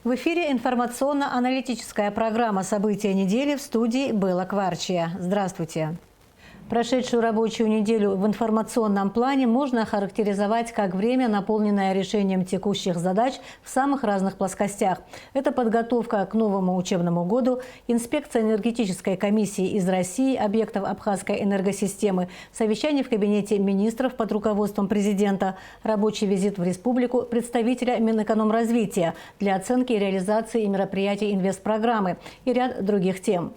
В эфире информационно-аналитическая программа «События недели», в студии Белла Кварчия. Здравствуйте. Прошедшую рабочую неделю в информационном плане можно охарактеризовать как время, наполненное решением текущих задач в самых разных плоскостях. Это подготовка к новому учебному году, инспекция энергетической комиссии из России объектов Абхазской энергосистемы, совещание в кабинете министров под руководством президента, рабочий визит в республику представителя Минэкономразвития для оценки и реализации мероприятий инвестпрограммы и ряд других тем.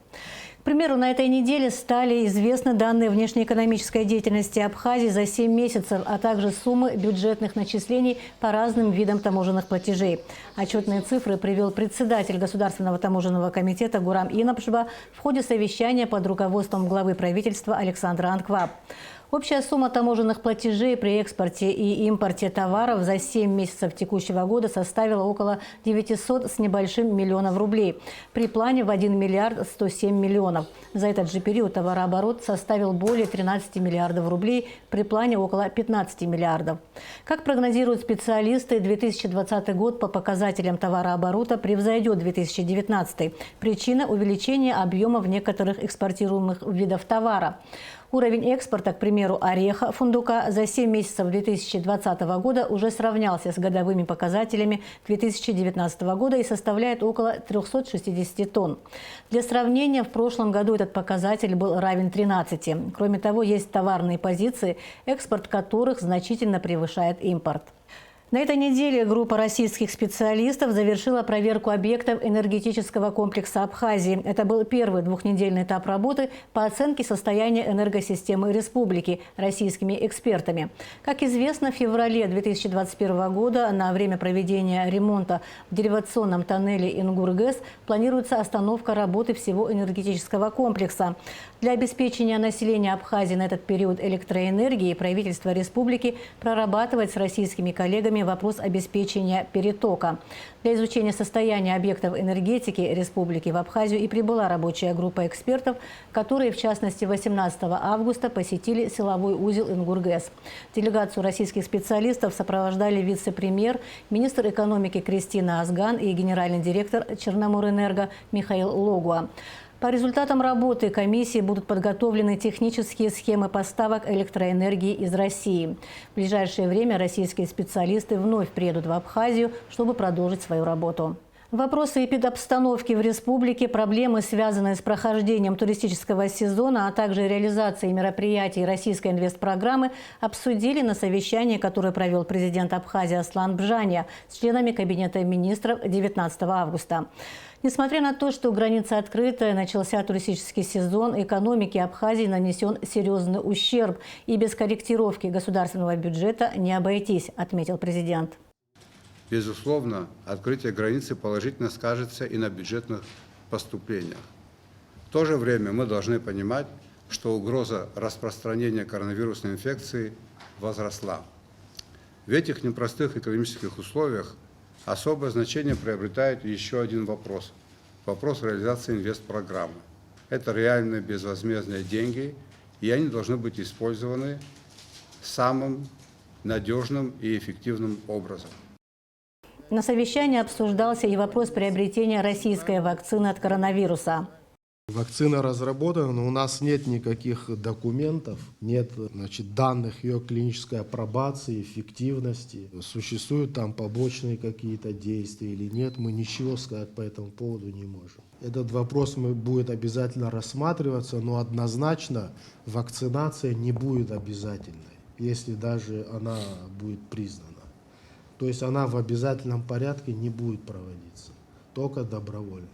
К примеру, на этой неделе стали известны данные внешнеэкономической деятельности Абхазии за 7 месяцев, а также суммы бюджетных начислений по разным видам таможенных платежей. Отчетные цифры привел председатель Государственного таможенного комитета Гурам Инапшба в ходе совещания под руководством главы правительства Александра Анкваб. Общая сумма таможенных платежей при экспорте и импорте товаров за 7 месяцев текущего года составила около 900 с небольшим миллионов рублей, при плане в 1 миллиард 107 миллионов. За этот же период товарооборот составил более 13 миллиардов рублей, при плане около 15 миллиардов. Как прогнозируют специалисты, 2020 год по показателям товарооборота превзойдет 2019. Причина – увеличение объемов некоторых экспортируемых видов товара. Уровень экспорта, к примеру, ореха, фундука, за 7 месяцев 2020 года уже сравнялся с годовыми показателями 2019 года и составляет около 360 тонн. Для сравнения, в прошлом году этот показатель был равен 13. Кроме того, есть товарные позиции, экспорт которых значительно превышает импорт. На этой неделе группа российских специалистов завершила проверку объектов энергетического комплекса Абхазии. Это был первый двухнедельный этап работы по оценке состояния энергосистемы республики российскими экспертами. Как известно, в феврале 2021 года на время проведения ремонта в деривационном тоннеле Ингур-ГЭС планируется остановка работы всего энергетического комплекса. Для обеспечения населения Абхазии на этот период электроэнергии правительство республики прорабатывает с российскими коллегами вопрос обеспечения перетока. Для изучения состояния объектов энергетики республики в Абхазию и прибыла рабочая группа экспертов, которые, в частности, 18 августа посетили силовой узел Ингур-ГЭС. Делегацию российских специалистов сопровождали вице-премьер, министр экономики Кристина Азган и генеральный директор Черноморэнерго Михаил Логуа. По результатам работы комиссии будут подготовлены технические схемы поставок электроэнергии из России. В ближайшее время российские специалисты вновь приедут в Абхазию, чтобы продолжить свою работу. Вопросы эпидобстановки в республике, проблемы, связанные с прохождением туристического сезона, а также реализацией мероприятий российской инвестпрограммы, обсудили на совещании, которое провел президент Абхазии Аслан Бжания с членами Кабинета министров 19 августа. Несмотря на то, что граница открыта, начался туристический сезон, экономике Абхазии нанесен серьезный ущерб. И без корректировки государственного бюджета не обойтись, отметил президент. Безусловно, открытие границы положительно скажется и на бюджетных поступлениях. В то же время мы должны понимать, что угроза распространения коронавирусной инфекции возросла. В этих непростых экономических условиях особое значение приобретает еще один вопрос – вопрос реализации инвестпрограммы. Это реальные безвозмездные деньги, и они должны быть использованы самым надежным и эффективным образом. На совещании обсуждался и вопрос приобретения российской вакцины от коронавируса. Вакцина разработана, но у нас нет никаких документов, нет данных ее клинической апробации, эффективности. Существуют там побочные какие-то действия или нет, мы ничего сказать по этому поводу не можем. Этот вопрос будет обязательно рассматриваться, но однозначно вакцинация не будет обязательной, если даже она будет признана. То есть она в обязательном порядке не будет проводиться, только добровольно.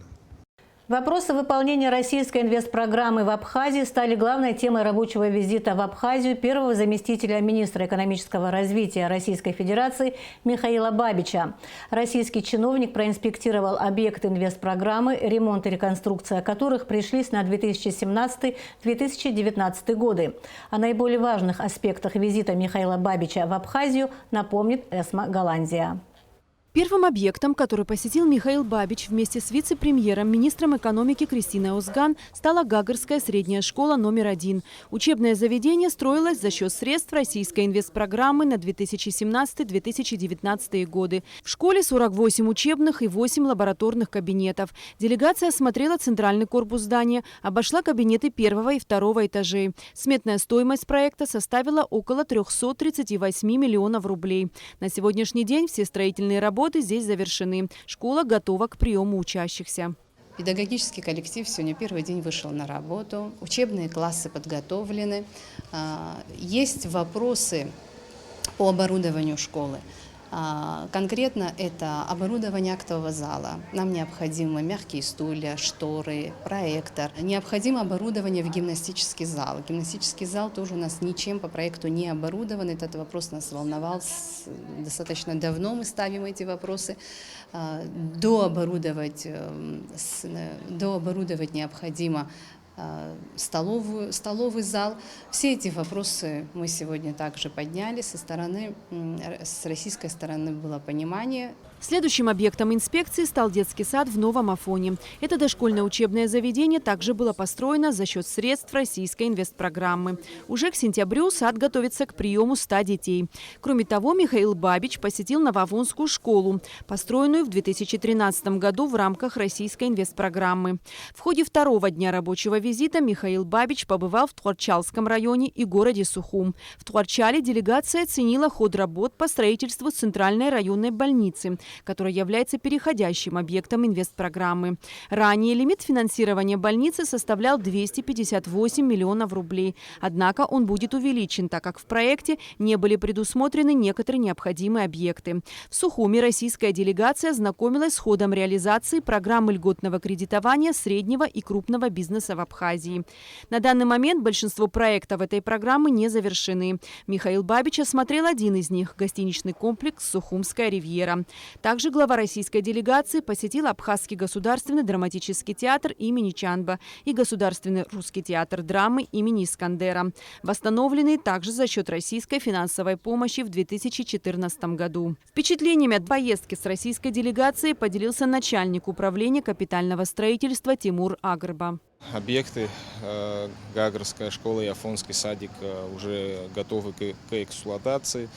Вопросы выполнения российской инвестпрограммы в Абхазии стали главной темой рабочего визита в Абхазию первого заместителя министра экономического развития Российской Федерации Михаила Бабича. Российский чиновник проинспектировал объекты инвестпрограммы, ремонт и реконструкция которых пришлись на 2017-2019 годы. О наиболее важных аспектах визита Михаила Бабича в Абхазию напомнит Эсма Голландия. Первым объектом, который посетил Михаил Бабич вместе с вице-премьером, министром экономики Кристиной Озган, стала Гагарская средняя школа номер 1. Учебное заведение строилось за счет средств российской инвестпрограммы на 2017-2019 годы. В школе 48 учебных и 8 лабораторных кабинетов. Делегация осмотрела центральный корпус здания, обошла кабинеты 1 и 2 этажей. Сметная стоимость проекта составила около 338 миллионов рублей. На сегодняшний день все строительные работы здесь завершены. Школа готова к приему учащихся. Педагогический коллектив сегодня первый день вышел на работу. Учебные классы подготовлены. Есть вопросы по оборудованию школы. Конкретно это оборудование актового зала. Нам необходимы мягкие стулья, шторы, проектор. Необходимо оборудование в гимнастический зал. Гимнастический зал тоже у нас ничем по проекту не оборудован. Этот вопрос нас волновал достаточно давно. Мы ставим эти вопросы. Дооборудовать необходимо столовый зал. Все эти вопросы мы сегодня также подняли. С российской стороны было понимание. Следующим объектом инспекции стал детский сад в Новом Афоне. Это дошкольное учебное заведение также было построено за счет средств российской инвестпрограммы. Уже к сентябрю сад готовится к приему 100 детей. Кроме того, Михаил Бабич посетил Новоафонскую школу, построенную в 2013 году в рамках российской инвестпрограммы. В ходе второго дня рабочего визита Михаил Бабич побывал в Тхуарчалском районе и городе Сухум. В Тхуарчале делегация оценила ход работ по строительству центральной районной больницы, которая является переходящим объектом инвестпрограммы. Ранее лимит финансирования больницы составлял 258 миллионов рублей. Однако он будет увеличен, так как в проекте не были предусмотрены некоторые необходимые объекты. В Сухуме российская делегация знакомилась с ходом реализации программы льготного кредитования среднего и крупного бизнеса в Абхазии. На данный момент большинство проектов этой программы не завершены. Михаил Бабич осмотрел один из них – гостиничный комплекс «Сухумская ривьера». Также глава российской делегации посетил Абхазский государственный драматический театр имени Чанба и Государственный русский театр драмы имени Искандера, восстановленные также за счет российской финансовой помощи в 2014 году. Впечатлениями от поездки с российской делегацией поделился начальник управления капитального строительства Тимур Агрба. Объекты Гагарская школа и Афонский садик уже готовы к эксплуатации.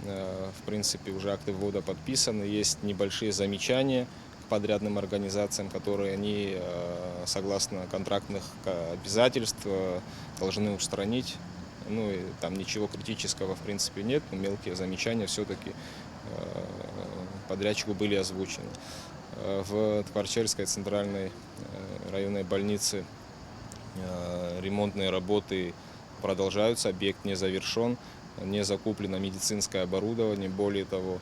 В принципе, уже акты ввода подписаны. Есть небольшие замечания к подрядным организациям, которые они, согласно контрактных обязательств, должны устранить. Ну, и там ничего критического, в принципе, нет, но мелкие замечания все-таки подрядчику были озвучены. В Тхуарчальской центральной районной больнице ремонтные работы продолжаются, объект не завершен. Не закуплено медицинское оборудование. Более того,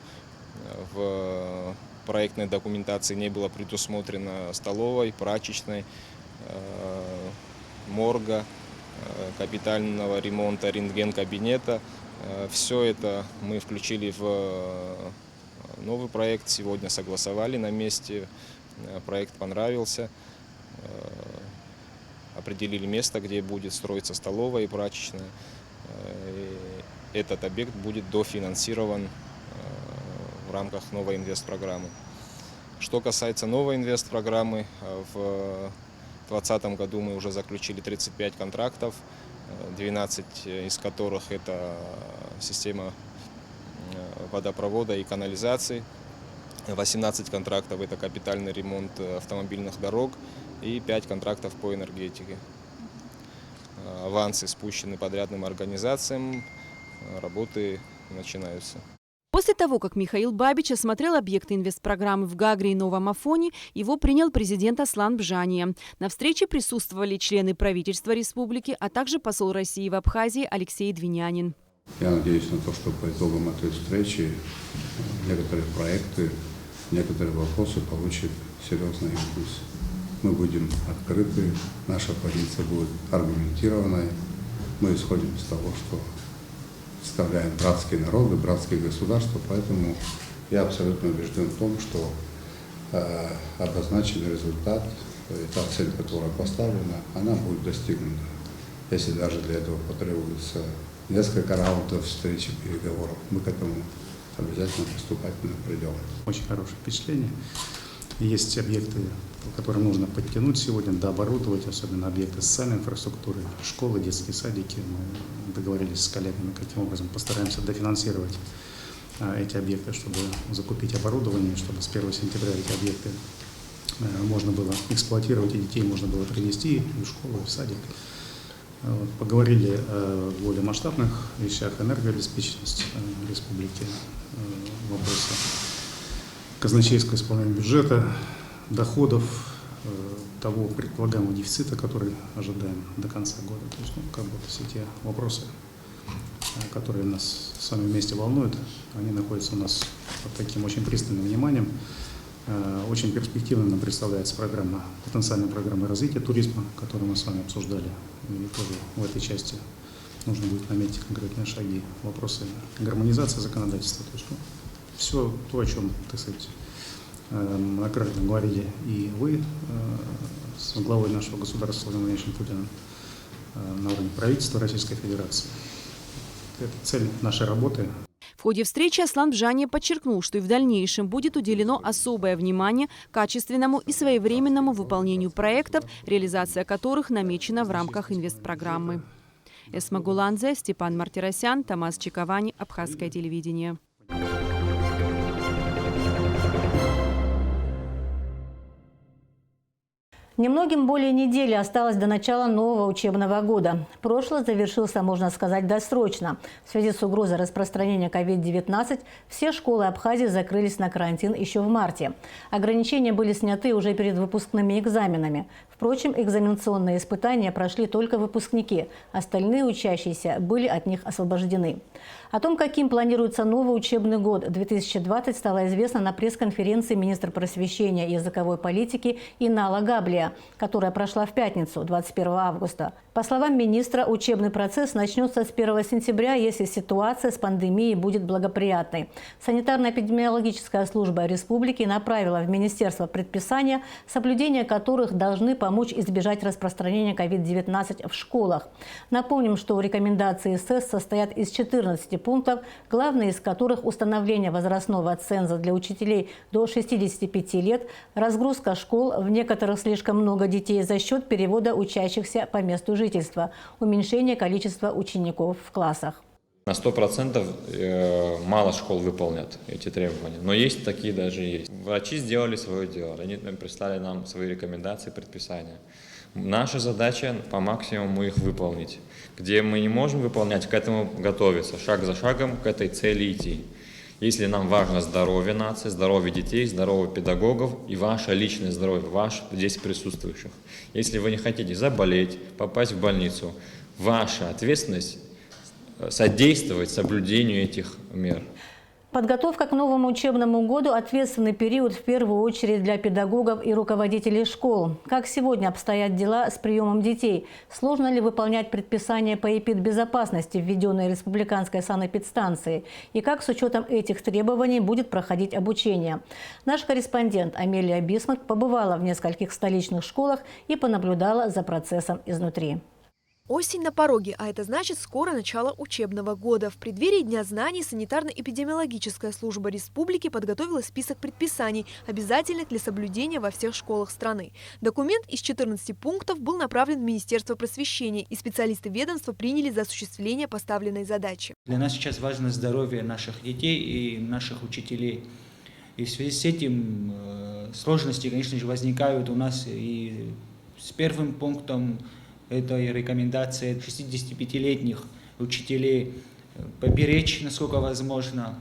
в проектной документации не было предусмотрено столовой, прачечной, морга, капитального ремонта, рентген-кабинета. Все это мы включили в новый проект. Сегодня согласовали на месте. Проект понравился. Определили место, где будет строиться столовая и прачечная. Этот объект будет дофинансирован в рамках новой инвестпрограммы. Что касается новой инвестпрограммы, в 2020 году мы уже заключили 35 контрактов, 12 из которых это система водопровода и канализации, 18 контрактов это капитальный ремонт автомобильных дорог и 5 контрактов по энергетике. Авансы спущены подрядным организациям. Работы начинаются. После того, как Михаил Бабич осмотрел объекты инвестпрограммы в Гагре и Новом Афоне, его принял президент Аслан Бжания. На встрече присутствовали члены правительства республики, а также посол России в Абхазии Алексей Двинянин. Я надеюсь на то, что по итогам этой встречи некоторые проекты, некоторые вопросы получат серьезный импульс. Мы будем открыты, наша позиция будет аргументированной. Мы исходим из того, что представляем братские народы, братские государства, поэтому я абсолютно убежден в том, что обозначенный результат, та цель, которая поставлена, она будет достигнута. Если даже для этого потребуется несколько раундов встречи, переговоров, мы к этому обязательно поступать мы придем. Очень хорошее впечатление. Есть объекты, которые нужно подтянуть сегодня, дооборудовать, особенно объекты социальной инфраструктуры, школы, детские садики. Мы договорились с коллегами, каким образом постараемся дофинансировать эти объекты, чтобы закупить оборудование, чтобы с 1 сентября эти объекты можно было эксплуатировать, и детей можно было привести и в школу, и в садик. Вот. Поговорили о более масштабных вещах, энергообеспеченность республики, вопросы казначейского исполнения бюджета, доходов, того предполагаемого дефицита, который ожидаем до конца года. То есть, все те вопросы, которые нас с вами вместе волнуют, они находятся у нас под таким очень пристальным вниманием. Очень перспективно нам представляется потенциальная программа развития туризма, которую мы с вами обсуждали. И тоже в этой части нужно будет наметить конкретные шаги, вопросы гармонизации законодательства. То есть, все то, о чем, так сказать, многократно говорили и вы с главой нашего государства Владимиром Владимировичем Путиным на уровне правительства Российской Федерации. Это цель нашей работы. В ходе встречи Аслан Бжания подчеркнул, что и в дальнейшем будет уделено особое внимание качественному и своевременному выполнению проектов, реализация которых намечена в рамках инвестпрограммы. Эсма Гуланзе, Степан Мартиросян, Томас Чиковани, Абхазское телевидение. Немногим более недели осталось до начала нового учебного года. Прошлый завершился, можно сказать, досрочно. В связи с угрозой распространения COVID-19 все школы Абхазии закрылись на карантин еще в марте. Ограничения были сняты уже перед выпускными экзаменами. Впрочем, экзаменационные испытания прошли только выпускники. Остальные учащиеся были от них освобождены. О том, каким планируется новый учебный год 2020, стало известно на пресс-конференции министра просвещения и языковой политики Инала Габлия, которая прошла в пятницу, 21 августа. По словам министра, учебный процесс начнется с 1 сентября, если ситуация с пандемией будет благоприятной. Санитарно-эпидемиологическая служба республики направила в министерство предписания, соблюдение которых должны помочь избежать распространения COVID-19 в школах. Напомним, что рекомендации СЭС состоят из 14 пунктов, главные из которых установление возрастного ценза для учителей до 65 лет, разгрузка школ, в некоторых слишком много детей за счет перевода учащихся по месту жительства, уменьшение количества учеников в классах. На 100% мало школ выполнят эти требования, но есть такие даже есть. Врачи сделали свое дело, они прислали нам свои рекомендации, предписания. Наша задача по максимуму их выполнить. Где мы не можем выполнять, к этому готовиться, шаг за шагом к этой цели идти. Если нам важно здоровье нации, здоровье детей, здоровье педагогов и ваше личное здоровье, ваше здесь присутствующих. Если вы не хотите заболеть, попасть в больницу, ваша ответственность содействовать соблюдению этих мер. Подготовка к новому учебному году – ответственный период в первую очередь для педагогов и руководителей школ. Как сегодня обстоят дела с приемом детей? Сложно ли выполнять предписания по эпидбезопасности, введенные республиканской санэпидстанцией? И как с учетом этих требований будет проходить обучение? Наш корреспондент Амелия Бисмарк побывала в нескольких столичных школах и понаблюдала за процессом изнутри. Осень на пороге, а это значит скоро начало учебного года. В преддверии Дня знаний санитарно-эпидемиологическая служба республики подготовила список предписаний, обязательных для соблюдения во всех школах страны. Документ из 14 пунктов был направлен в Министерство просвещения, и специалисты ведомства приняли за осуществление поставленной задачи. Для нас сейчас важно здоровье наших детей и наших учителей. И в связи с этим сложности, конечно же, возникают у нас и с первым пунктом. Это рекомендация 65-летних учителей поберечь, насколько возможно.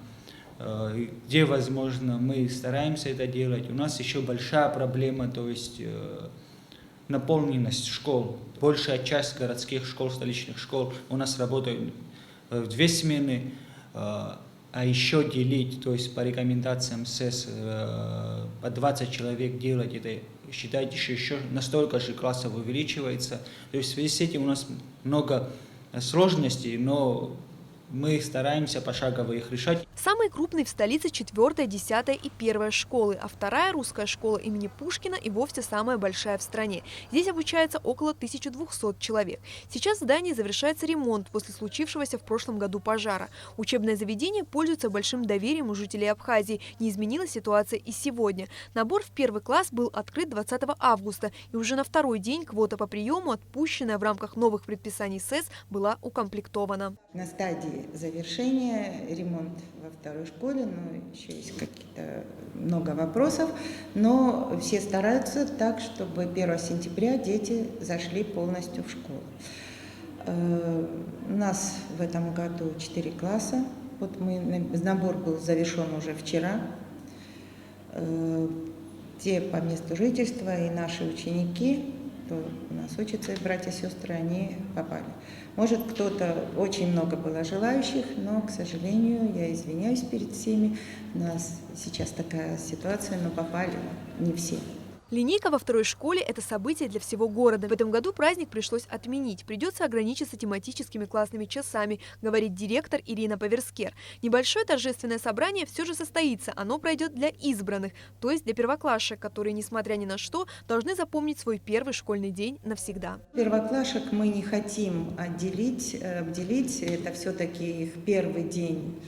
Где возможно, мы стараемся это делать. У нас еще большая проблема, то есть наполненность школ. Большая часть городских школ, столичных школ у нас работают в 2 смены, а еще делить, то есть по рекомендациям СЭС по 20 человек делать это. Считайте, что еще настолько же классов увеличивается. То есть в связи с этим у нас много сложностей, но мы стараемся пошагово их решать. Самые крупные в столице 4-я, 10-я и 1-я школы, а 2-я русская школа имени Пушкина и вовсе самая большая в стране. Здесь обучается около 1200 человек. Сейчас в здании завершается ремонт после случившегося в прошлом году пожара. Учебное заведение пользуется большим доверием у жителей Абхазии. Не изменилась ситуация и сегодня. Набор в 1-й класс был открыт 20 августа, и уже на 2-й день квота по приему, отпущенная в рамках новых предписаний СЭС, была укомплектована. На стадии завершения ремонт во 2-й школе, но еще есть много вопросов, но все стараются так, чтобы 1 сентября дети зашли полностью в школу. У нас в этом году 4 класса, набор был завершен уже вчера. Те по месту жительства и наши ученики, кто у нас учатся, братья и сестры, они попали. Может, кто-то, очень много было желающих, но, к сожалению, я извиняюсь перед всеми, у нас сейчас такая ситуация, но попали не все. Линейка во 2-й школе – это событие для всего города. В этом году праздник пришлось отменить. Придется ограничиться тематическими классными часами, говорит директор Ирина Паверскер. Небольшое торжественное собрание все же состоится. Оно пройдет для избранных, то есть для первоклашек, которые, несмотря ни на что, должны запомнить свой первый школьный день навсегда. Первоклашек мы не хотим обделить. Это все-таки их первый день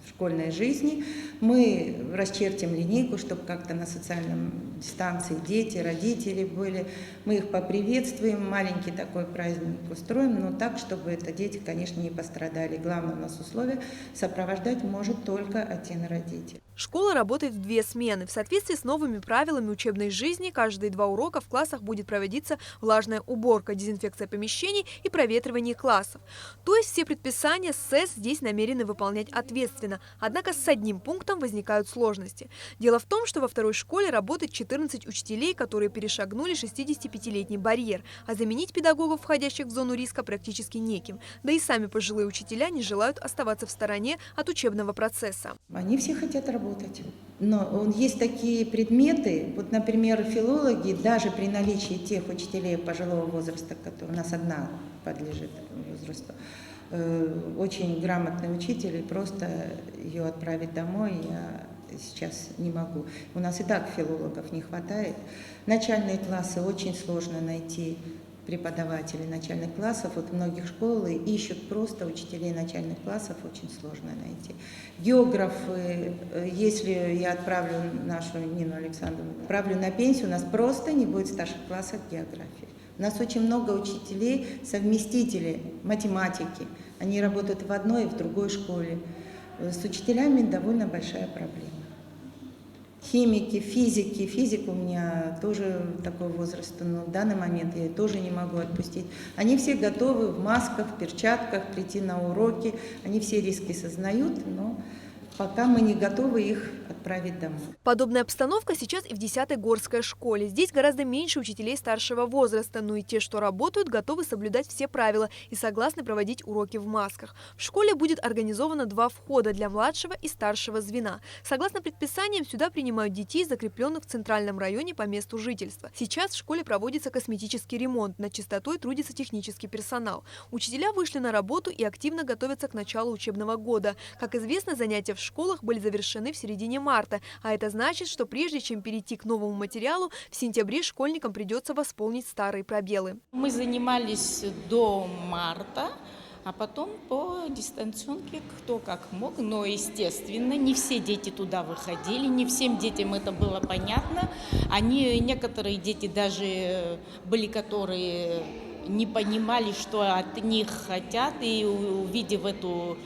школьной жизни. Мы расчертим линейку, чтобы как-то на социальном дистанции дети, родители были. Мы их поприветствуем, маленький такой праздник устроим, но так, чтобы это дети, конечно, не пострадали. Главное у нас условие – сопровождать может только один родитель. Школа работает в 2 смены. В соответствии с новыми правилами учебной жизни каждые 2 урока в классах будет проводиться влажная уборка, дезинфекция помещений и проветривание классов. То есть все предписания СЭС здесь намерены выполнять ответственно. Однако с одним пунктом возникают сложности. Дело в том, что во 2-й школе работает 14 учителей, которые перешагнули 65-летний барьер, а заменить педагогов, входящих в зону риска, практически неким. Да и сами пожилые учителя не желают оставаться в стороне от учебного процесса. Они все хотят работать. Но есть такие предметы, вот, например, филологи, даже при наличии тех учителей пожилого возраста, которые у нас одна подлежит возрасту, очень грамотный учитель, и просто ее отправить домой я сейчас не могу. У нас и так филологов не хватает. Начальные классы очень сложно найти. Преподавателей начальных классов, вот многих школы ищут просто учителей начальных классов, очень сложно найти. Географы, если я отправлю нашу Нину Александровну, отправлю на пенсию, у нас просто не будет в старших классах географии. У нас очень много учителей, совместителей математики, они работают в одной и в другой школе. С учителями довольно большая проблема. Химики, физики. Физик у меня тоже такой возраст, но в данный момент я тоже не могу отпустить. Они все готовы в масках, в перчатках прийти на уроки. Они все риски сознают, но пока мы не готовы их отправить домой. Подобная обстановка сейчас и в 10-й горской школе. Здесь гораздо меньше учителей старшего возраста, но и те, что работают, готовы соблюдать все правила и согласны проводить уроки в масках. В школе будет организовано 2 входа для младшего и старшего звена. Согласно предписаниям, сюда принимают детей, закрепленных в центральном районе по месту жительства. Сейчас в школе проводится косметический ремонт, над чистотой трудится технический персонал. Учителя вышли на работу и активно готовятся к началу учебного года. Как известно, занятия в школах были завершены в середине марта, а это значит, что прежде чем перейти к новому материалу, в сентябре школьникам придется восполнить старые пробелы. Мы занимались до марта, а потом по дистанционке кто как мог, но, естественно, не все дети туда выходили, не всем детям это было понятно. Некоторые дети даже были, которые не понимали, что от них хотят, и увидев эту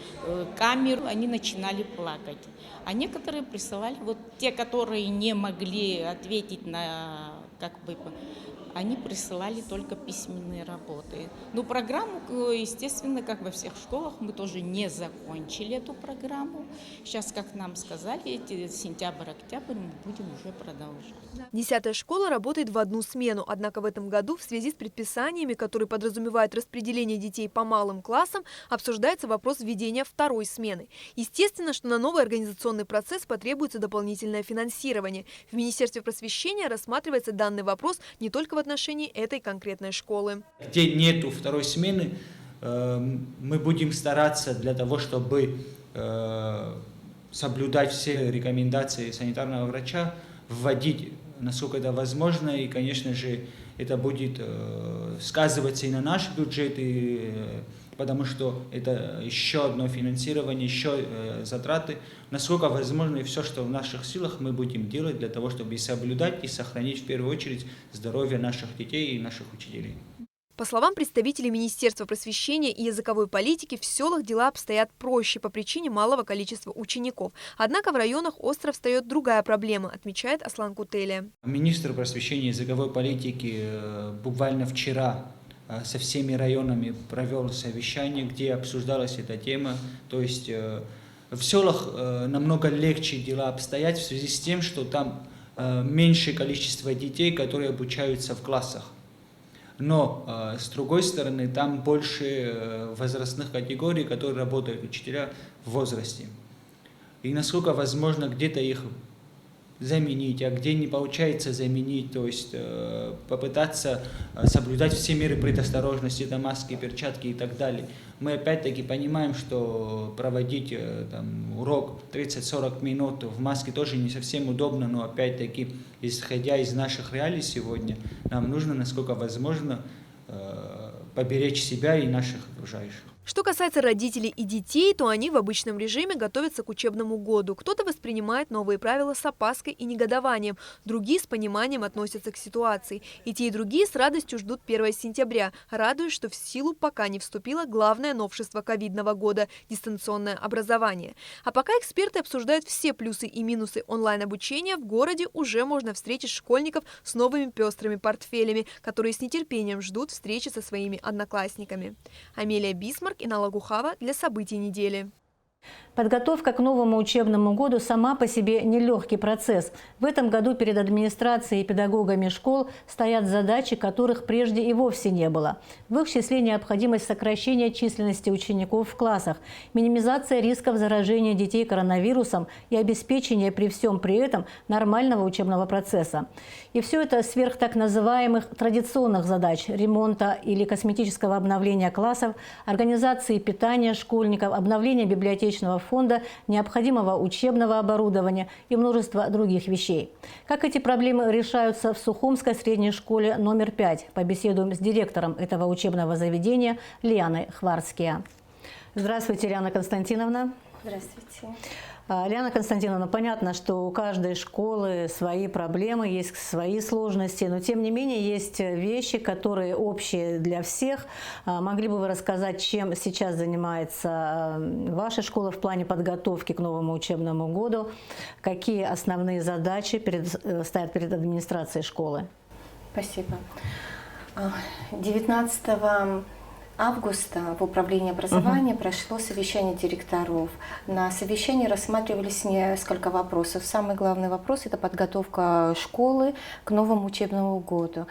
камеру, они начинали плакать. А некоторые присылали, вот те, которые не могли ответить на, они присылали только письменные работы. Но программу, естественно, как во всех школах, мы тоже не закончили эту программу. Сейчас, как нам сказали, сентябрь-октябрь мы будем уже продолжать. 10-я школа работает в одну смену, однако в этом году в связи с предписаниями, которые подразумевают распределение детей по малым классам, обсуждается вопрос введения 2-й смены. Естественно, что на новый организационный процесс потребуется дополнительное финансирование. В Министерстве просвещения рассматривается данный вопрос не только в отношении этой конкретной школы. Где нету 2-й смены, мы будем стараться для того, чтобы соблюдать все рекомендации санитарного врача, вводить, насколько это возможно, и, конечно же, это будет сказываться и на наш бюджет, потому что это еще одно финансирование, еще затраты. Насколько возможно и все, что в наших силах, мы будем делать для того, чтобы и соблюдать, и сохранить в первую очередь здоровье наших детей и наших учителей. По словам представителей Министерства просвещения и языковой политики, в селах дела обстоят проще по причине малого количества учеников. Однако в районах остро встает другая проблема, отмечает Аслан Кутелия. Министр просвещения и языковой политики буквально вчера со всеми районами провел совещание, где обсуждалась эта тема. То есть в селах намного легче дела обстоят в связи с тем, что там меньшее количество детей, которые обучаются в классах. Но, с другой стороны, там больше возрастных категорий, которые работают учителя в возрасте. И насколько возможно где-то их заменить, а где не получается заменить, то есть попытаться соблюдать все меры предосторожности, это маски, перчатки и так далее. Мы опять-таки понимаем, что проводить урок 30-40 минут в маске тоже не совсем удобно, но опять-таки, исходя из наших реалий сегодня, нам нужно, насколько возможно, поберечь себя и наших окружающих. Что касается родителей и детей, то они в обычном режиме готовятся к учебному году. Кто-то воспринимает новые правила с опаской и негодованием, другие с пониманием относятся к ситуации. И те, и другие с радостью ждут 1 сентября, радуясь, что в силу пока не вступило главное новшество ковидного года – дистанционное образование. А пока эксперты обсуждают все плюсы и минусы онлайн-обучения, в городе уже можно встретить школьников с новыми пестрыми портфелями, которые с нетерпением ждут встречи со своими одноклассниками. Амелия Бисмарк, Инала Гухава для событий недели. Подготовка к новому учебному году сама по себе нелегкий процесс. В этом году перед администрацией и педагогами школ стоят задачи, которых прежде и вовсе не было. В их числе необходимость сокращения численности учеников в классах, минимизация рисков заражения детей коронавирусом и обеспечение при всем при этом нормального учебного процесса. И все это сверх так называемых традиционных задач – ремонта или косметического обновления классов, организации питания школьников, обновления библиотечного фонда, необходимого учебного оборудования и множество других вещей. Как эти проблемы решаются в Сухумской средней школе номер 5? Побеседуем с директором этого учебного заведения Лианой Хварския. Здравствуйте, Лиана Константиновна. Здравствуйте. Лиана Константиновна, понятно, что у каждой школы свои проблемы, есть свои сложности, но тем не менее есть вещи, которые общие для всех. Могли бы вы рассказать, чем сейчас занимается ваша школа в плане подготовки к новому учебному году? Какие основные задачи стоят перед администрацией школы? Спасибо. 19 августа в управлении образования прошло совещание директоров. На совещании рассматривались несколько вопросов. Самый главный вопрос – это подготовка школы к новому учебному году.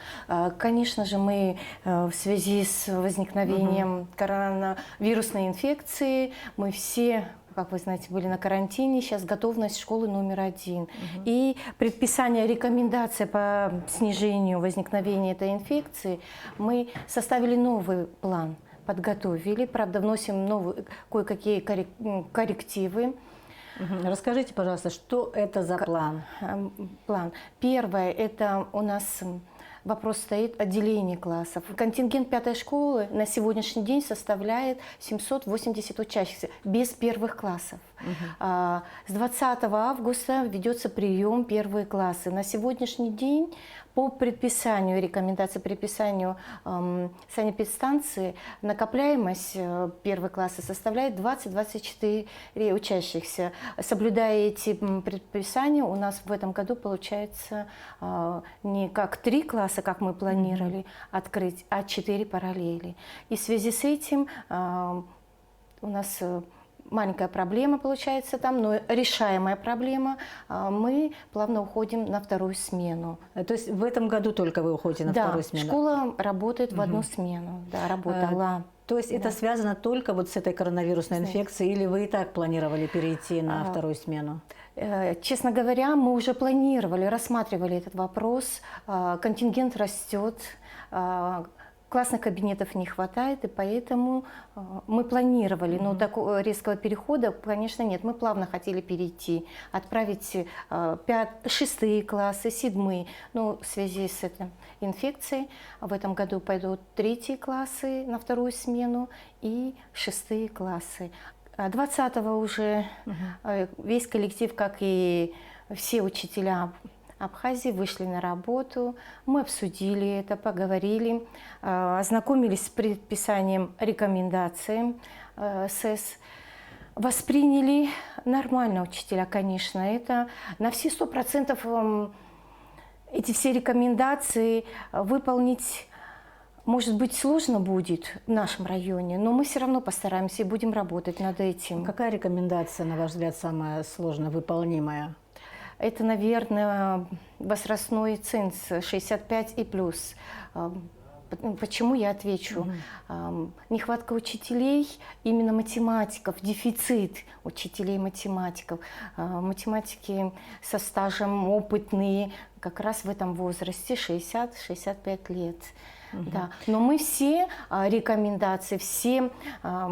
Конечно же, мы в связи с возникновением коронавирусной инфекции, мы все, как вы знаете, были на карантине, сейчас готовность школы номер 1. И предписание, рекомендация по снижению возникновения этой инфекции, мы составили новый план, подготовили, правда, вносим кое-какие коррективы. Расскажите, пожалуйста, что это за план? План. Первое, это у нас вопрос стоит отделение классов. Контингент 5-й школы на сегодняшний день составляет 780 учащихся без первых классов. С 20 августа ведется прием первые классы. На сегодняшний день по предписанию, рекомендации предписанию санэпидстанции накопляемость первой класса составляет 20-24 учащихся. Соблюдая эти предписания, у нас в этом году получается не как 3 класса, как мы планировали открыть, а 4 параллели. И в связи с этим у нас маленькая проблема получается там, но решаемая проблема. Мы плавно уходим на вторую смену. То есть в этом году только вы уходите на вторую смену? Да, школа работает в одну смену. Да, работала. То есть это связано только вот с этой коронавирусной инфекцией, или вы и так планировали перейти на вторую смену? Честно говоря, мы уже планировали, рассматривали этот вопрос. Контингент растет. классных кабинетов не хватает, и поэтому мы планировали, но такого резкого перехода, конечно, нет. Мы плавно хотели перейти, отправить 6 классы, 7. Но в связи с этой инфекцией в этом году пойдут 3 классы на 2-ю смену и 6 классы. 20-го уже весь коллектив, как и все учителя Абхазии, вышли на работу. Мы обсудили это, поговорили, ознакомились с предписанием рекомендаций СЭС. Восприняли нормально учителя, конечно. Это на все 100% эти все рекомендации выполнить, может быть, сложно будет в нашем районе, но мы все равно постараемся и будем работать над этим. Какая рекомендация, на ваш взгляд, самая сложно выполнимая? Это, наверное, возрастной ценз 65 и плюс. Почему я отвечу? Нехватка учителей, именно математиков, дефицит учителей-математиков. Математики со стажем опытные, как раз в этом возрасте 60-65 лет. Да. Но мы все рекомендации, все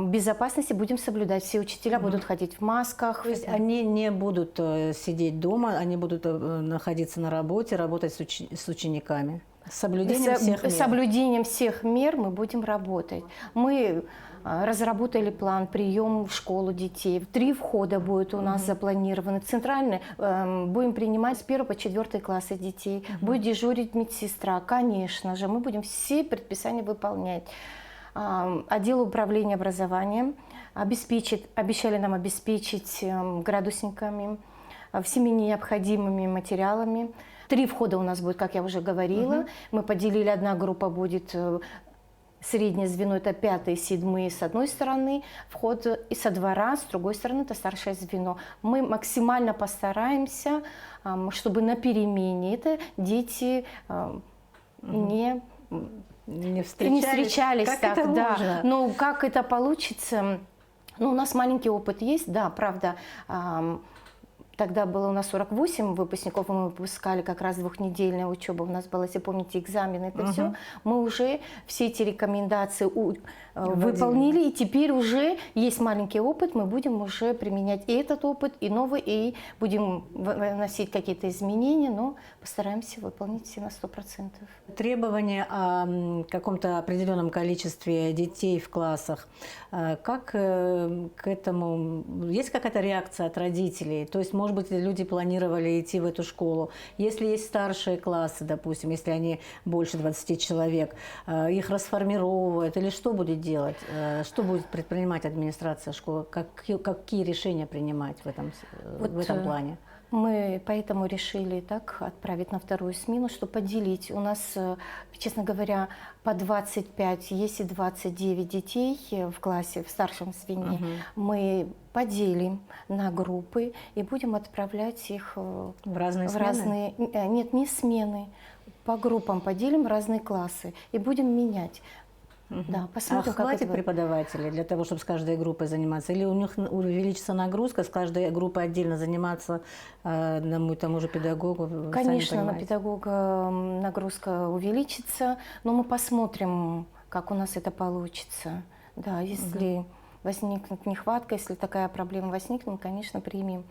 безопасности будем соблюдать. Все учителя будут ходить в масках. То есть они не будут сидеть дома, они будут находиться на работе, работать с учениками? С соблюдением всех мер? С соблюдением всех мер мы будем работать. Мы разработали план приема в школу детей. 3 входа будет у нас запланированы. Центральный будем принимать с 1 по 4 классы детей. Будет дежурить медсестра. Конечно же, мы будем все предписания выполнять. Отдел управления образованием обещали нам обеспечить градусниками, всеми необходимыми материалами. 3 входа у нас будет, как я уже говорила. Мы поделили, одна группа будет среднее звено, это 5-е, 7-е с одной стороны, вход и со двора, с другой стороны это старшее звено. Мы максимально постараемся, чтобы на перемене это дети не встречались как так, это да. можно? Но как это получится? Ну, у нас маленький опыт есть, да, правда. Тогда было у нас 48 выпускников, мы выпускали как раз 2-недельная учеба. У нас было, если помните, экзамены, это все. Мы уже все эти рекомендации выполнили, и теперь уже есть маленький опыт, мы будем уже применять и этот опыт, и новый, и будем вносить какие-то изменения, но постараемся выполнить все на 100%. Требования о каком-то определенном количестве детей в классах, как к этому, есть какая-то реакция от родителей? То есть, может быть, люди планировали идти в эту школу. Если есть старшие классы, допустим, если они больше 20 человек, их расформировывают или что будет делать? Что будет предпринимать администрация школы? Какие решения принимать в этом плане? Мы поэтому решили так отправить на 2-ю смену, чтобы поделить. У нас, честно говоря, по 25, если 29 детей в классе, в старшем звене, мы поделим на группы и будем отправлять их в разные смены? Нет, не смены. По группам поделим в разные классы и будем менять. Да, посмотрим, хватит преподавателей для того, чтобы с каждой группой заниматься? Или у них увеличится нагрузка, с каждой группой отдельно заниматься тому же педагогу? Конечно, на педагога нагрузка увеличится, но мы посмотрим, как у нас это получится. Да, если возникнет нехватка, если такая проблема возникнет, мы, конечно, примем.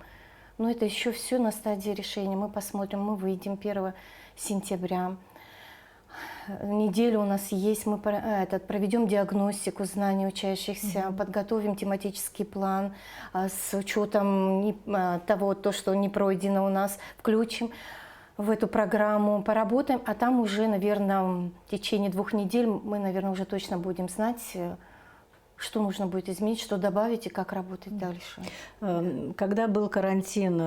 Но это еще все на стадии решения. Мы посмотрим, мы выйдем 1 сентября. Неделю у нас есть, мы проведем диагностику знаний учащихся, подготовим тематический план с учетом того, что не пройдено у нас, включим в эту программу, поработаем, а там уже, наверное, в течение 2 недель мы, наверное, уже точно будем знать, что нужно будет изменить, что добавить и как работать дальше. Когда был карантин,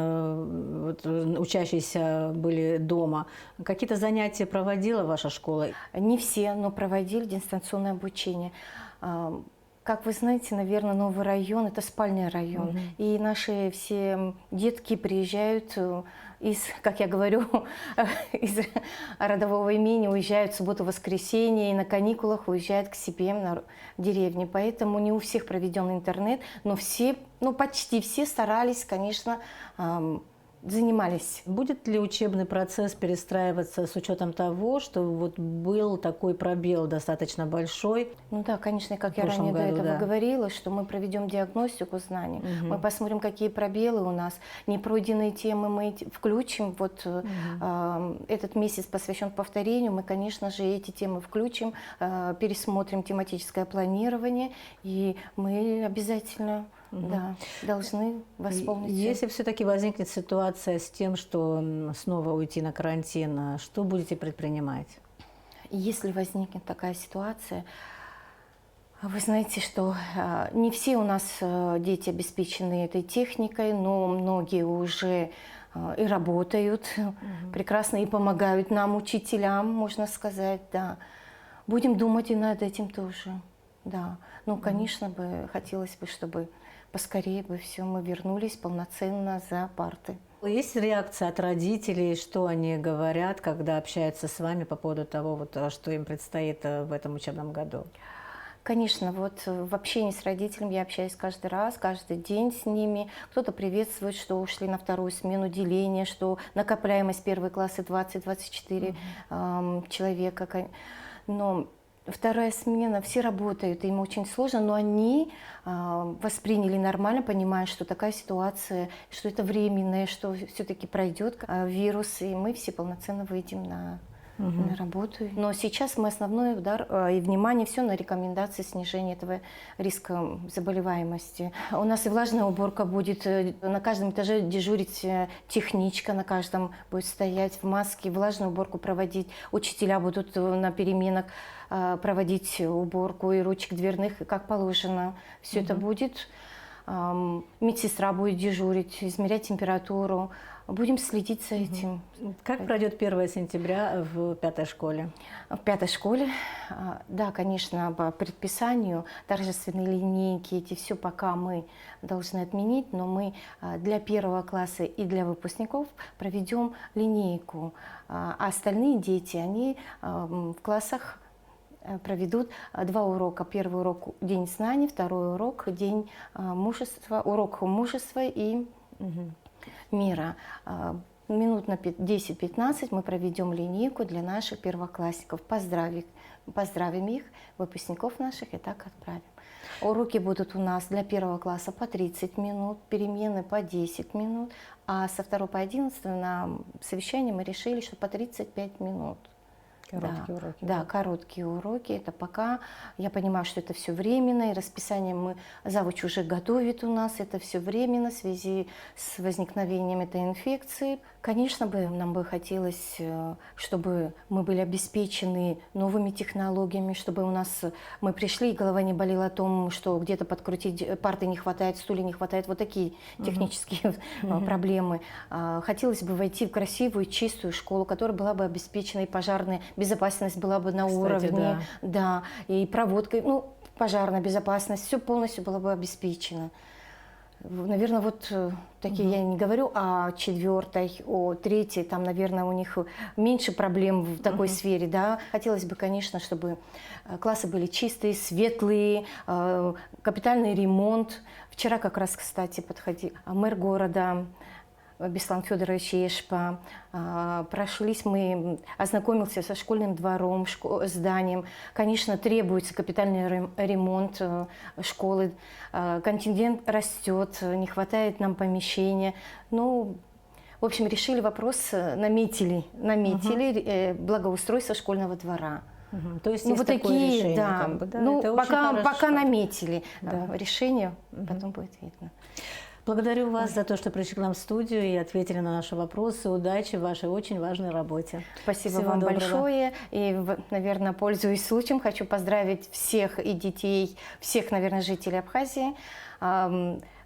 учащиеся были дома, какие-то занятия проводила ваша школа? Не все, но проводили дистанционное обучение. Как вы знаете, наверное, новый район – это спальный район. И наши все детки приезжают из, как я говорю, из родового имени, уезжают в субботу-воскресенье и на каникулах уезжают к себе на деревню. Поэтому не у всех проведен интернет, но все, почти все старались, конечно, занимались. Будет ли учебный процесс перестраиваться с учетом того, что вот был такой пробел достаточно большой? Ну да, конечно, как В я ранее прошлом до году, этого да. говорила, что мы проведем диагностику знаний, мы посмотрим, какие пробелы у нас, непройденные темы мы включим. Вот этот месяц посвящен повторению, мы, конечно же, эти темы включим, пересмотрим тематическое планирование, и мы обязательно должны восполнить. Если все-таки возникнет ситуация с тем, что снова уйти на карантин, что будете предпринимать? Если возникнет такая ситуация, вы знаете, что не все у нас дети обеспечены этой техникой, но многие уже и работают прекрасно, и помогают нам, учителям, можно сказать, да. Будем думать и над этим тоже, да. Ну, конечно, хотелось бы, чтобы поскорее бы все мы вернулись полноценно за парты. Есть реакция от родителей, что они говорят, когда общаются с вами по поводу того, что им предстоит в этом учебном году? Конечно, вот в общении с родителями я общаюсь каждый раз, каждый день с ними. Кто-то приветствует, что ушли на вторую смену деления, что накопляемость первой классы 20-24 человека. Но вторая смена, все работают, им очень сложно, но они восприняли нормально, понимая, что такая ситуация, что это временное, что все-таки пройдет вирус, и мы все полноценно выйдем на работу. Но сейчас мы основной удар и внимание все на рекомендации снижения этого риска заболеваемости. У нас и влажная уборка будет, на каждом этаже дежурить техничка, на каждом будет стоять в маске, влажную уборку проводить. Учителя будут на переменах проводить уборку и ручек дверных, как положено. Все это будет. Медсестра будет дежурить, измерять температуру. Будем следить за этим. Как пройдет 1 сентября в 5-й школе? В 5-й школе, да, конечно, по предписанию торжественные линейки, эти все пока мы должны отменить, но мы для 1 класса и для выпускников проведем линейку. А остальные дети, они в классах проведут 2 урока. Первый урок – день знаний, второй урок – день мужества, урок мужества и мира. Минут на 10-15 мы проведем линейку для наших первоклассников. Поздравим их, выпускников наших, и так отправим. Уроки будут у нас для 1 класса по 30 минут, перемены по 10 минут, а со 2 по 11 на совещании мы решили, что по 35 минут. Короткие уроки. Да, короткие уроки. Это пока, я понимаю, что это все временно, и расписание завуч уже готовит у нас, это все временно в связи с возникновением этой инфекции. Конечно, нам бы хотелось, чтобы мы были обеспечены новыми технологиями, чтобы мы пришли, и голова не болела о том, что где-то подкрутить парты не хватает, стулья не хватает, вот такие технические проблемы. Хотелось бы войти в красивую, чистую школу, которая была бы обеспечена, и пожарная безопасность была бы на уровне, да, и проводка, пожарная безопасность, все полностью было бы обеспечено. Наверное, вот такие я не говорю о 4-й, о 3-й, там, наверное, у них меньше проблем в такой сфере, да. Хотелось бы, конечно, чтобы классы были чистые, светлые, капитальный ремонт. Вчера как раз, кстати, подходил мэр города Беслан Федорович Ешпа. Ознакомился со школьным двором, зданием. Конечно, требуется капитальный ремонт школы. Контингент растет, не хватает нам помещения. В общем, решили вопрос, наметили благоустройство школьного двора. То есть вот такие, решение, да. Пока наметили решение, потом будет видно. Благодарю вас за то, что пришли к нам в студию и ответили на наши вопросы. Удачи в вашей очень важной работе. Спасибо вам большое. И, наверное, пользуясь случаем, хочу поздравить всех и детей, всех, наверное, жителей Абхазии,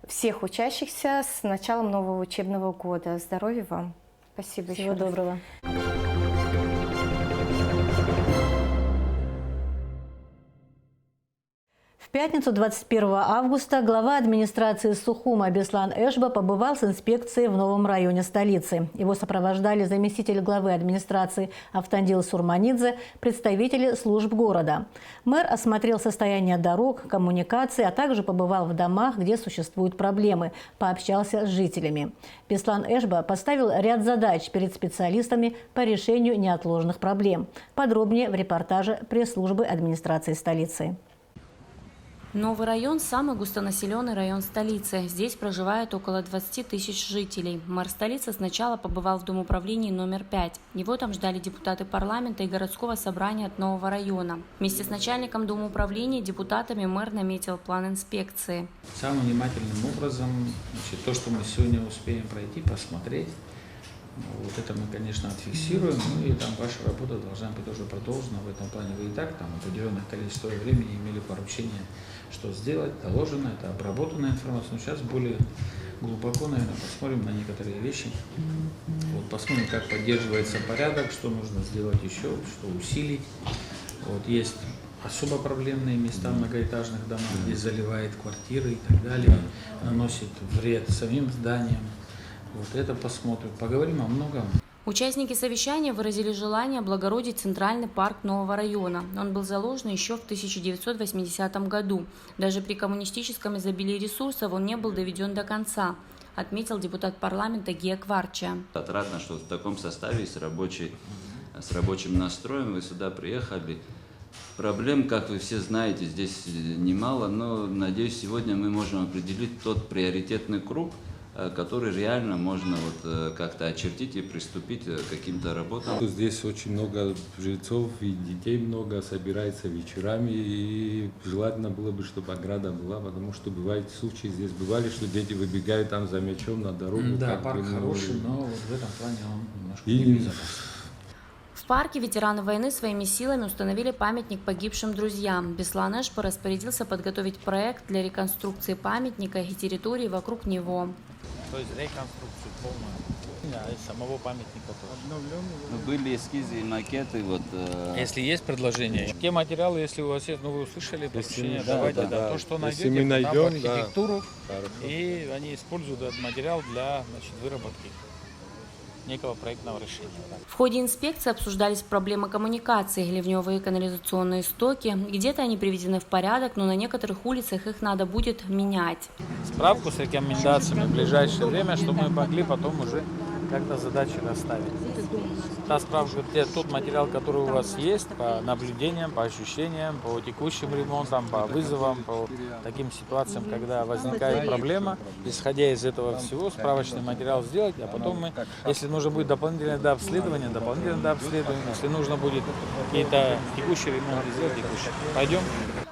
всех учащихся с началом нового учебного года. Здоровья вам. Спасибо еще раз. Всего доброго. В пятницу 21 августа глава администрации Сухума Беслан Эшба побывал с инспекцией в новом районе столицы. Его сопровождали заместитель главы администрации Автандил Сурманидзе, представители служб города. Мэр осмотрел состояние дорог, коммуникаций, а также побывал в домах, где существуют проблемы, пообщался с жителями. Беслан Эшба поставил ряд задач перед специалистами по решению неотложных проблем. Подробнее в репортаже пресс-службы администрации столицы. Новый район – самый густонаселенный район столицы. Здесь проживает около 20 тысяч жителей. Мэр столицы сначала побывал в Домуправлении номер 5. Его там ждали депутаты парламента и городского собрания от нового района. Вместе с начальником Домуправления и депутатами мэр наметил план инспекции. Самым внимательным образом, то, что мы сегодня успеем пройти, посмотреть, вот это мы, конечно, отфиксируем, и там ваша работа должна быть тоже продолжена в этом плане. Вы и так там определенное количество времени имели поручение, что сделать, доложено, это обработанная информация. Но сейчас более глубоко, наверное, посмотрим на некоторые вещи. Вот, посмотрим, как поддерживается порядок, что нужно сделать еще, что усилить. Вот, есть особо проблемные места в многоэтажных домах, где заливает квартиры и так далее, наносит вред самим зданиям. Вот это посмотрим, поговорим о многом. Участники совещания выразили желание облагородить Центральный парк нового района. Он был заложен еще в 1980 году. Даже при коммунистическом изобилии ресурсов он не был доведен до конца, отметил депутат парламента Гия Кварчия. Отрадно, что в таком составе, с рабочим настроем вы сюда приехали. Проблем, как вы все знаете, здесь немало, но, надеюсь, сегодня мы можем определить тот приоритетный круг, который реально можно вот как-то очертить и приступить к каким-то работам. Здесь очень много жильцов и детей много собирается вечерами, и желательно было бы, чтобы ограда была, потому что бывают случаи, здесь бывали, что дети выбегают там за мячом на дорогу. Да, парк хороший, но вот в этом плане он немножко небезопасный. В парке ветераны войны своими силами установили памятник погибшим друзьям. Беслан Эшба распорядился подготовить проект для реконструкции памятника и территории вокруг него. То есть реконструкцию полную, самого памятника тоже. Были эскизы и макеты. Вот, Если есть предложения, те материалы, если у вас есть, вы услышали поручение, давайте, то, что найдете, мы найдем, архитектуру, и они используют этот материал для выработки некого проектного решения. В ходе инспекции обсуждались проблемы коммуникации, ливневые канализационные стоки. Где-то они приведены в порядок, но на некоторых улицах их надо будет менять. Справку с рекомендациями в ближайшее время, чтобы мы могли потом уже как-то задачи расставить. Та справка, тот материал, который у вас есть, по наблюдениям, по ощущениям, по текущим ремонтам, по вызовам, по таким ситуациям, когда возникает проблема, исходя из этого всего, справочный материал сделать, а потом мы, если нужно будет дополнительное дообследование, если нужно будет какие-то текущие ремонты сделать, текущие. Пойдем.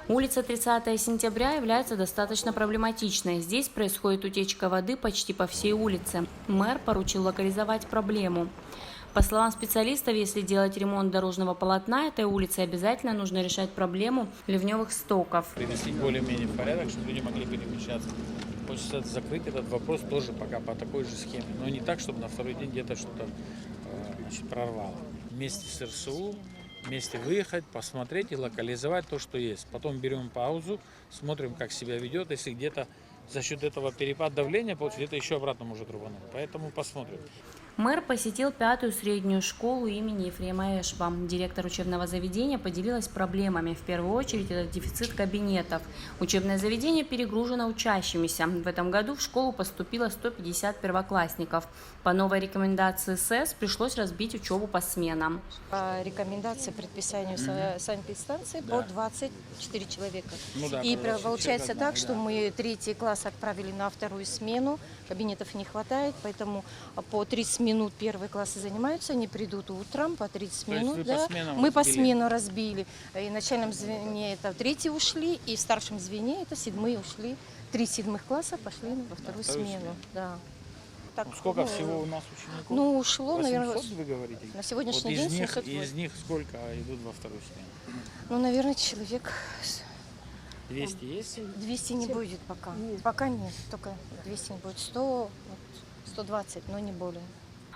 Улица 30 сентября является достаточно проблематичной. Здесь происходит утечка воды почти по всей улице. Мэр поручил локализовать проблему. По словам специалистов, если делать ремонт дорожного полотна этой улицы, обязательно нужно решать проблему ливневых стоков. Привести более-менее в порядок, чтобы люди могли перемещаться. Хочется закрыть этот вопрос тоже пока по такой же схеме. Но не так, чтобы на второй день где-то что-то прорвало. Вместе с РСУ, вместе выехать, посмотреть и локализовать то, что есть. Потом берем паузу, смотрим, как себя ведет. Если где-то за счет этого перепад давления получится, это еще обратно может рвануть. Поэтому посмотрим. Мэр посетил 5-ю среднюю школу имени Ефрема Эшба. Директор учебного заведения поделилась проблемами. В первую очередь это дефицит кабинетов. Учебное заведение перегружено учащимися. В этом году в школу поступило 150 первоклассников. По новой рекомендации СЭС пришлось разбить учебу по сменам. По рекомендации предписанию санэпидстанции по 24 человека. И получается так, что мы 3-й класс отправили на 2-ю смену. Кабинетов не хватает, поэтому по 30 минут первые классы занимаются, они придут утром по 30 минут. Да. Мы по смену разбили. И в начальном звене это 3-й ушли, и в старшем звене это 7-е ушли. 3 7-х класса пошли во 2-ю смену. Да. Так, сколько всего у нас учеников? Ну, ушло, 800, наверное, вы говорите? на сегодняшний вот день 708. Из них сколько идут во 2-ю смену? Ну, наверное, человек... 200 есть? 200 не будет пока. Пока нет, только 200 не будет. 100, 120, но не более.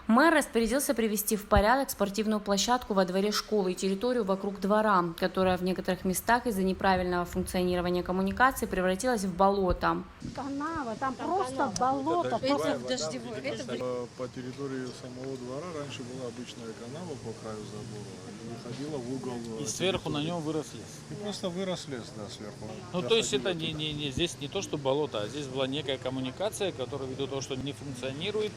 Мэр распорядился привести в порядок спортивную площадку во дворе школы и территорию вокруг двора, которая в некоторых местах из-за неправильного функционирования коммуникаций превратилась в болото. Канава, там просто болото. Это дождевой. По территории самого двора раньше была обычная канава по краю забора, выходила в угол. И сверху на нем вырос лес. И просто вырос лес, да, сверху. Ну, то есть это здесь не то, что болото, а здесь была некая коммуникация, которая ввиду того, что не функционирует,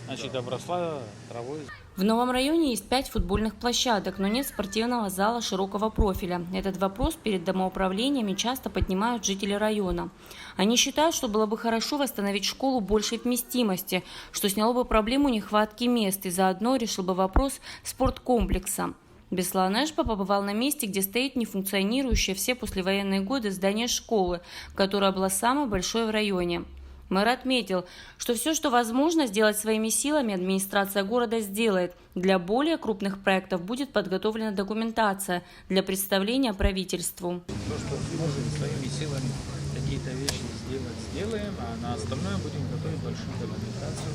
значит, обросла травой. В новом районе есть 5 футбольных площадок, но нет спортивного зала широкого профиля. Этот вопрос перед домоуправлениями часто поднимают жители района. Они считают, что было бы хорошо восстановить школу большей вместимости, что сняло бы проблему нехватки мест и заодно решил бы вопрос спорткомплекса. Беслан Эшба побывал на месте, где стоит нефункционирующее все послевоенные годы здание школы, которая была самой большой в районе. Мэр отметил, что все, что возможно сделать своими силами, администрация города сделает. Для более крупных проектов будет подготовлена документация для представления правительству. То, что сможем своими силами какие-то вещи сделаем, а на остальное будем готовить большую документацию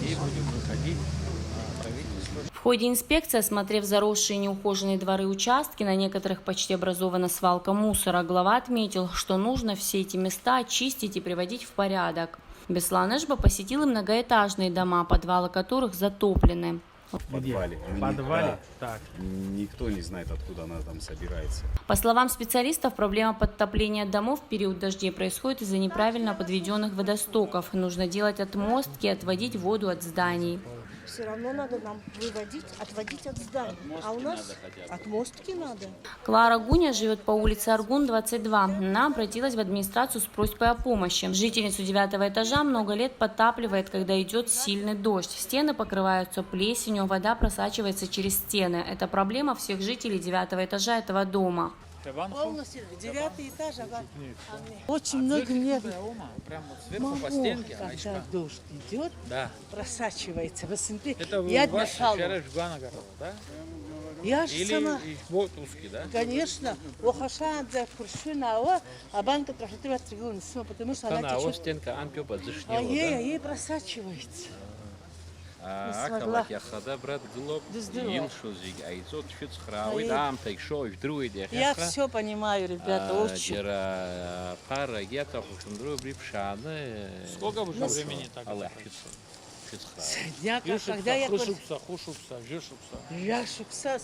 и будем выходить на правительство. В ходе инспекции, осмотрев заросшие неухоженные дворы и участки, на некоторых почти образована свалка мусора, глава отметил, что нужно все эти места очистить и приводить в порядок. Беслан Эшба посетил и многоэтажные дома, подвалы которых затоплены. В подвале. В подвале? Да. Так. Никто не знает, откуда она там собирается. По словам специалистов, проблема подтопления домов в период дождей происходит из-за неправильно подведенных водостоков. Нужно делать отмостки и отводить воду от зданий. Все равно надо нам отводить от зданий. А у нас отмостки надо. Клара Гуня живет по улице Аргун, 22. Она обратилась в администрацию с просьбой о помощи. Жительницу 9-го этажа много лет подтапливает, когда идет сильный дождь. Стены покрываются плесенью, вода просачивается через стены. Это проблема всех жителей 9-го этажа этого дома. Полностью 9-й этаж, очень много нервов. Прямо вот сверху по стенке. Когда дождь идет, просачивается. Это я ваш Шарашгана, да? Я же сама. Или вот узкий, да? Конечно. Охашан за Куршинава, а банка трахтива тригун, потому что она течет. Стенка анпёба зашнила, а ей просачивается. Я все понимаю, ребята, очень. Сколько уже времени так?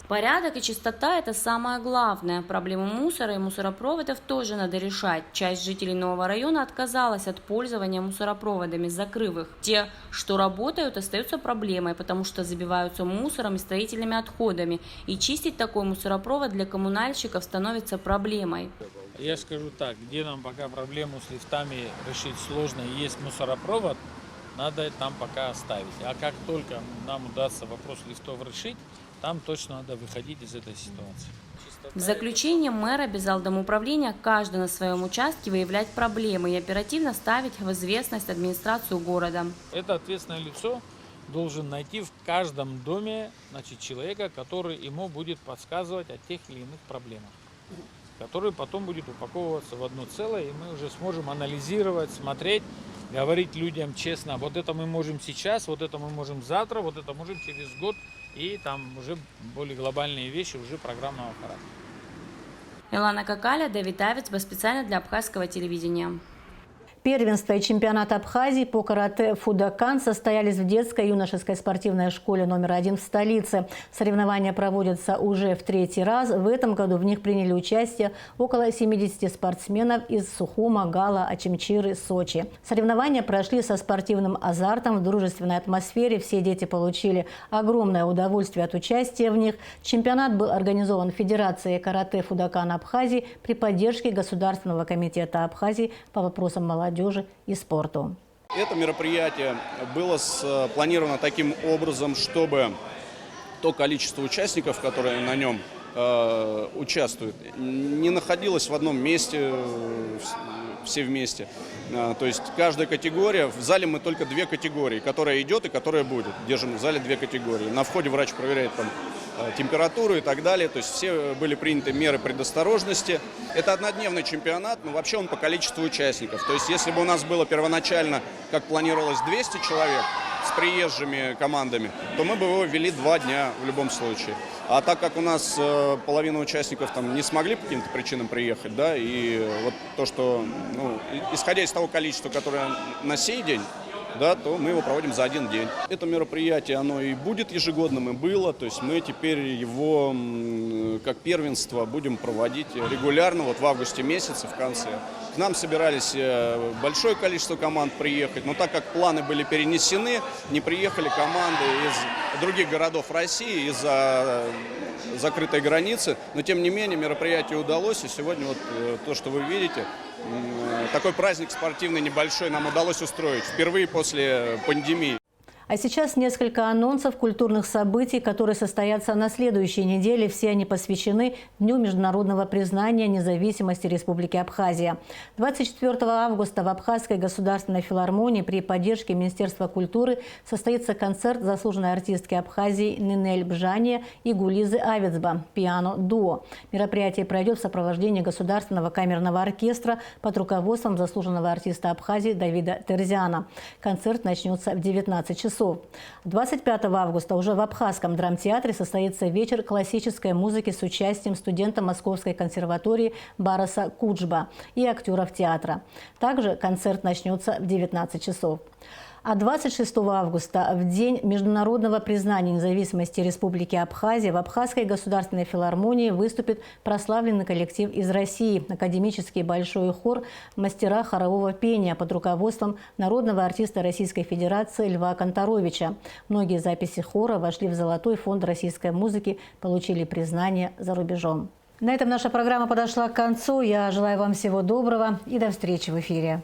Порядок и чистота – это самое главное. Проблему мусора и мусоропроводов тоже надо решать. Часть жителей нового района отказалась от пользования мусоропроводами, закрыв их. Те, что работают, остаются проблемой, потому что забиваются мусором и строительными отходами. И чистить такой мусоропровод для коммунальщиков становится проблемой. Я скажу так, где нам пока проблему с лифтами решить сложно и есть мусоропровод, надо там пока оставить. А как только нам удастся вопрос лифтов решить, там точно надо выходить из этой ситуации. В заключение мэр обязал домоуправление каждый на своем участке выявлять проблемы и оперативно ставить в известность администрацию города. Это ответственное лицо должен найти в каждом доме, человека, который ему будет подсказывать о тех или иных проблемах, который потом будет упаковываться в одно целое, и мы уже сможем анализировать, смотреть, говорить людям честно, вот это мы можем сейчас, вот это мы можем завтра, вот это можем через год, и там уже более глобальные вещи уже программного характера. Илана Какаля, Давид Авец, специально для абхазского телевидения. Первенство и чемпионат Абхазии по карате «Фудокан» состоялись в детской и юношеской спортивной школе номер 1 в столице. Соревнования проводятся уже в 3-й раз. В этом году в них приняли участие около 70 спортсменов из Сухума, Гала, Очимчиры, Сочи. Соревнования прошли со спортивным азартом, в дружественной атмосфере. Все дети получили огромное удовольствие от участия в них. Чемпионат был организован Федерацией карате «Фудокан» Абхазии при поддержке Государственного комитета Абхазии по вопросам молодежи и спорту. Это мероприятие было спланировано таким образом, чтобы то количество участников, которые на нем участвуют, не находилось в одном месте, все вместе. То есть каждая категория, в зале мы только 2 категории, которая идет и которая будет. Держим в зале 2 категории. На входе врач проверяет там температуру и так далее. То есть все были приняты меры предосторожности. Это однодневный чемпионат, но вообще он по количеству участников. То есть если бы у нас было первоначально, как планировалось, 200 человек, с приезжими командами, то мы бы его вели 2 дня в любом случае. А так как у нас половина участников там не смогли по каким-то причинам приехать, да, и вот то, что, ну, исходя из того количества, которое на сей день, да, то мы его проводим за 1 день. Это мероприятие, оно и будет ежегодным, и было, то есть мы теперь его как первенство будем проводить регулярно, вот в августе месяце, в конце. К нам собирались большое количество команд приехать, но так как планы были перенесены, не приехали команды из других городов России из-за закрытой границы, но тем не менее мероприятие удалось, и сегодня вот то, что вы видите, такой праздник спортивный небольшой нам удалось устроить впервые после пандемии. А сейчас несколько анонсов культурных событий, которые состоятся на следующей неделе. Все они посвящены Дню международного признания независимости Республики Абхазия. 24 августа в Абхазской государственной филармонии при поддержке Министерства культуры состоится концерт заслуженной артистки Абхазии Нинель Бжания и Гулизы Авицба «Пиано-дуо». Мероприятие пройдет в сопровождении Государственного камерного оркестра под руководством заслуженного артиста Абхазии Давида Терзиана. Концерт начнется в 19 часов. 25 августа уже в Абхазском драмтеатре состоится вечер классической музыки с участием студента Московской консерватории Бараса Куджба и актеров театра. Также концерт начнется в 19 часов. А 26 августа, в день международного признания независимости Республики Абхазия, в Абхазской государственной филармонии выступит прославленный коллектив из России, академический большой хор «Мастера хорового пения» под руководством народного артиста Российской Федерации Льва Конторовича. Многие записи хора вошли в Золотой фонд российской музыки, получили признание за рубежом. На этом наша программа подошла к концу. Я желаю вам всего доброго и до встречи в эфире.